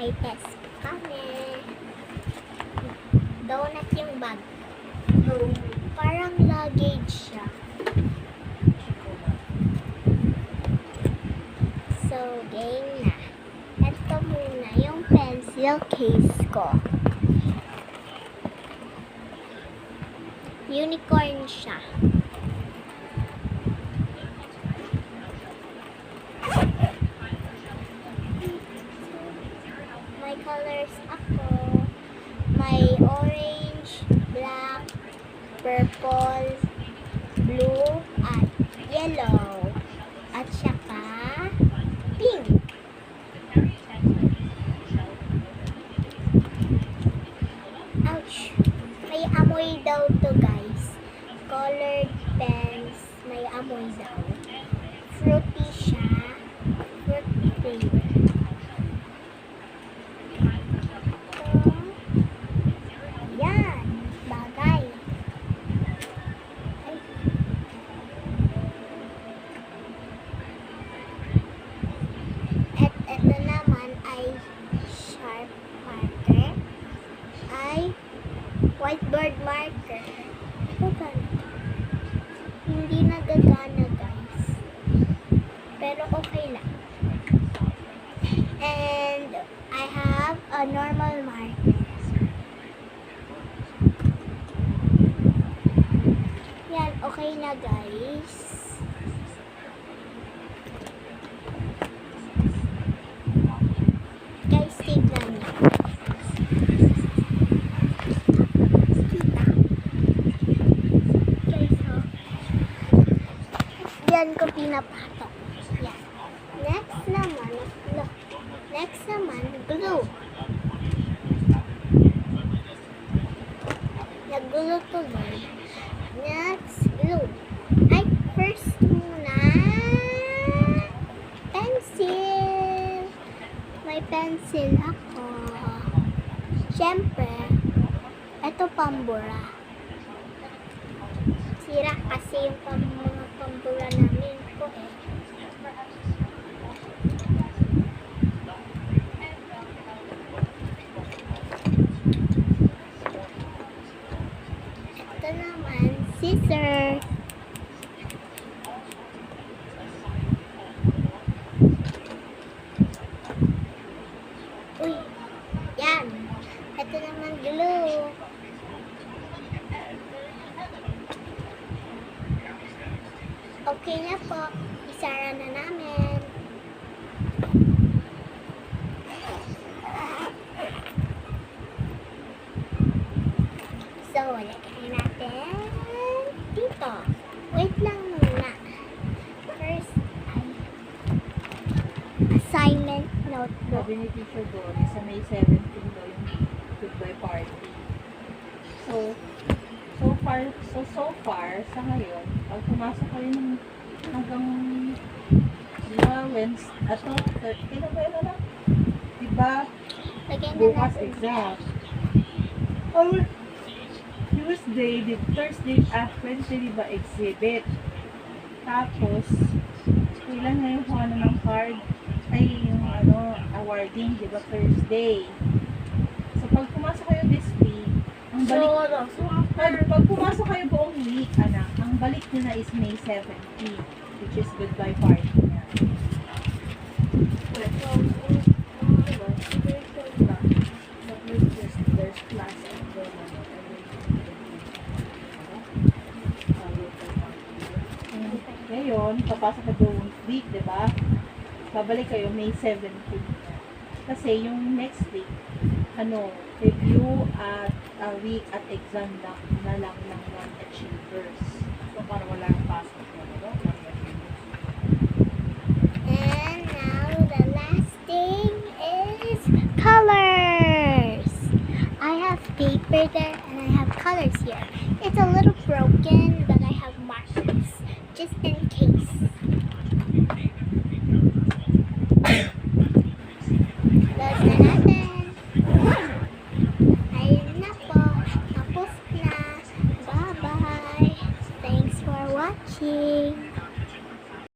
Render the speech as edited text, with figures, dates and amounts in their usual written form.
may test kami. Donut yung bag. Parang luggage siya. So, game na. Ito muna yung pencil case ko. Unicorn siya. May colors ako. May orange, black, purple, blue, at yellow. At saka pink. Ouch! May amoy daw to, guys. Colored pens, may amoy daw. Fruity siya. Fruity flavor. Yan. Bagay. Ay. At ito naman ay sharp marker. Ay whiteboard marker. Ito ganito. Hindi nagagana, guys. Pero okay lang. And I have a normal marker. Yan, okay na, guys. Guys, tignan niyo. Yan ko pinapatok. Yan. Next naman, look. Next naman, glue. Nag-glue tuloy. Next, glue. Ay, first muna, pencil. May pencil ako. Siyempre, ito pambura. Sira kasi yung mga pambura namin ko eh. Ito naman, scissor. Uy, yan. Ito naman, glue. Okay na po. Isara na namin. So, lagay natin dito. Wait lang muna. First, assignment notebook. Sabi ni Teacher Dory, sa May 17 daw yung goodbye party. So far, sa ngayon, pag pumasok kayo ng hanggang, di ba, Wednesday, kailan ba yun na? Di ba, Lagyan na bukas natin. exam. Or, Tuesday, Thursday, Wednesday, di ba, exhibit. Tapos, kailan na yung ano ng card, ay yung awarding, di ba, Thursday. So, pag pumasok kayo this week, ang balik, pag pumasok kayo buong week, anak, ang balik nyo na is May 17, which is goodbye party na. There's class and ngayon, papasok ka buong week, di ba? Babalik kayo May 17. Kasi yung next week, review at week at exam na lang ng non-achievers. So, para wala ang pasok na, no? And now, the last thing is colors. I have paper there and I have colors here. It's a little broken, but I have markers, just in case. Load na natin. Ayun na po. Tapos na. Bye-bye. Thanks for watching.